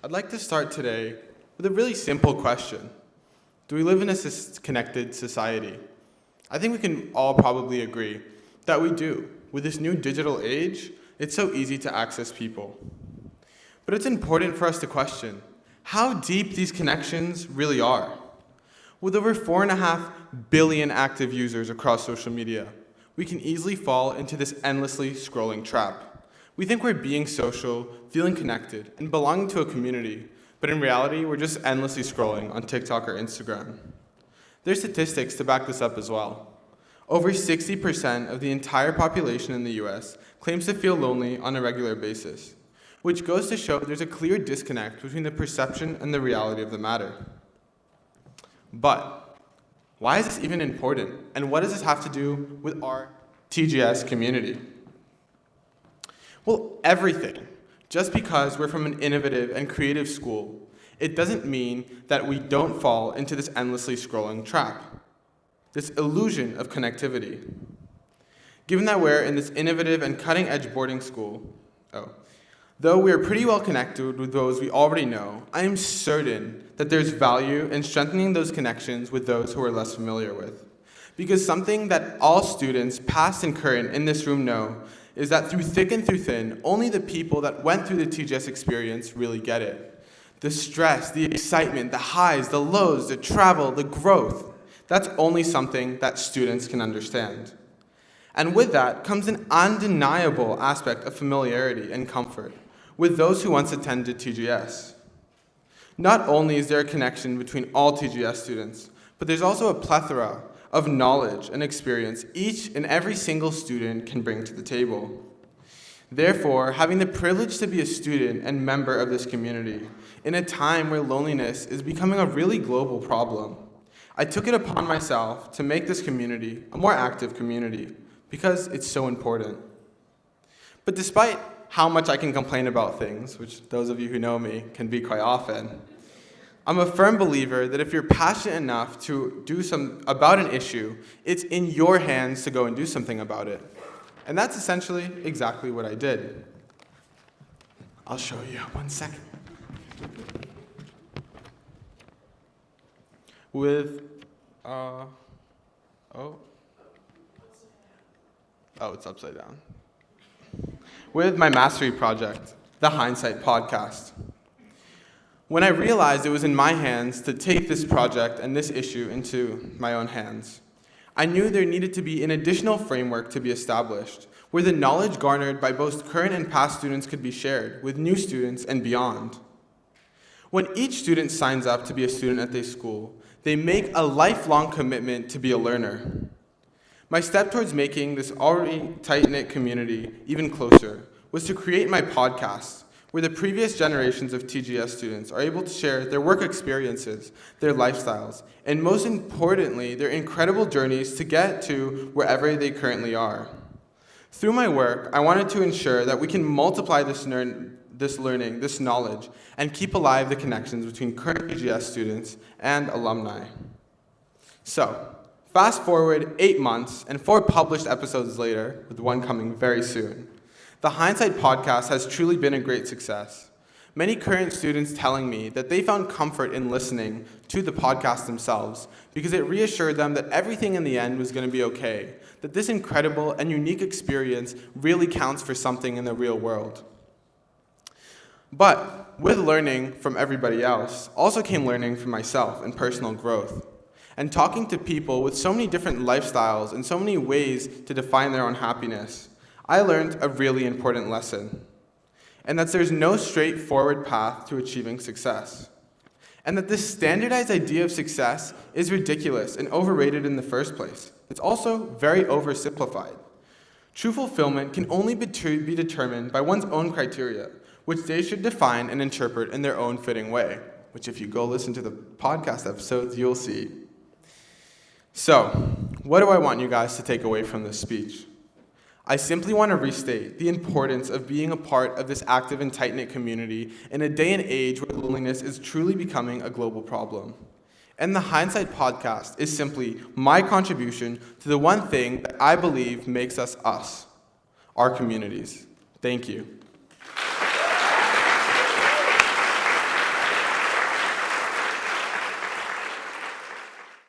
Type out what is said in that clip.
I'd like to start today with a really simple question. Do we live in a connected society? I think we can all probably agree that we do. With this new digital age, it's so easy to access people. But it's important for us to question how deep these connections really are. With over 4.5 billion active users across social media, we can easily fall into this endlessly scrolling trap. We think we're being social, feeling connected, and belonging to a community, but in reality, we're just endlessly scrolling on TikTok or Instagram. There's statistics to back this up as well. Over 60% of the entire population in the US claims to feel lonely on a regular basis, which goes to show there's a clear disconnect between the perception and the reality of the matter. But why is this even important, and what does this have to do with our TGS community? Well, everything. Just because we're from an innovative and creative school, it doesn't mean that we don't fall into this endlessly scrolling trap, this illusion of connectivity. Given that we're in this innovative and cutting-edge boarding school, though we are pretty well connected with those we already know, I am certain that there's value in strengthening those connections with those who we're less familiar with. Because something that all students, past and current, in this room know is that through thick and through thin, only the people that went through the TGS experience really get it. The stress, the excitement, the highs, the lows, the travel, the growth, that's only something that students can understand. And with that comes an undeniable aspect of familiarity and comfort with those who once attended TGS. Not only is there a connection between all TGS students, but there's also a plethora of knowledge and experience each and every single student can bring to the table. Therefore, having the privilege to be a student and member of this community in a time where loneliness is becoming a really global problem, I took it upon myself to make this community a more active community because it's so important. But despite how much I can complain about things, which those of you who know me can be quite often, I'm a firm believer that if you're passionate enough to do something about an issue, it's in your hands to go and do something about it. And that's essentially exactly what I did. I'll show you, 1 second. It's upside down. With my mastery project, the Hindsight podcast. When I realized it was in my hands to take this project and this issue into my own hands, I knew there needed to be an additional framework to be established, where the knowledge garnered by both current and past students could be shared with new students and beyond. When each student signs up to be a student at their school, they make a lifelong commitment to be a learner. My step towards making this already tight-knit community even closer was to create my podcast, where the previous generations of TGS students are able to share their work experiences, their lifestyles, and most importantly, their incredible journeys to get to wherever they currently are. Through my work, I wanted to ensure that we can multiply this learning, this knowledge, and keep alive the connections between current TGS students and alumni. So, fast forward 8 months and 4 published episodes later, with one coming very soon. The Hindsight podcast has truly been a great success. Many current students telling me that they found comfort in listening to the podcast themselves because it reassured them that everything in the end was going to be okay, that this incredible and unique experience really counts for something in the real world. But with learning from everybody else, also came learning from myself and personal growth. And talking to people with so many different lifestyles and so many ways to define their own happiness, I learned a really important lesson, and that there's no straightforward path to achieving success, and that this standardized idea of success is ridiculous and overrated in the first place. It's also very oversimplified. True fulfillment can only be determined by one's own criteria, which they should define and interpret in their own fitting way, which if you go listen to the podcast episodes, you'll see. So, what do I want you guys to take away from this speech? I simply want to restate the importance of being a part of this active and tight-knit community in a day and age where loneliness is truly becoming a global problem. And the Hindsight podcast is simply my contribution to the one thing that I believe makes us, our communities. Thank you.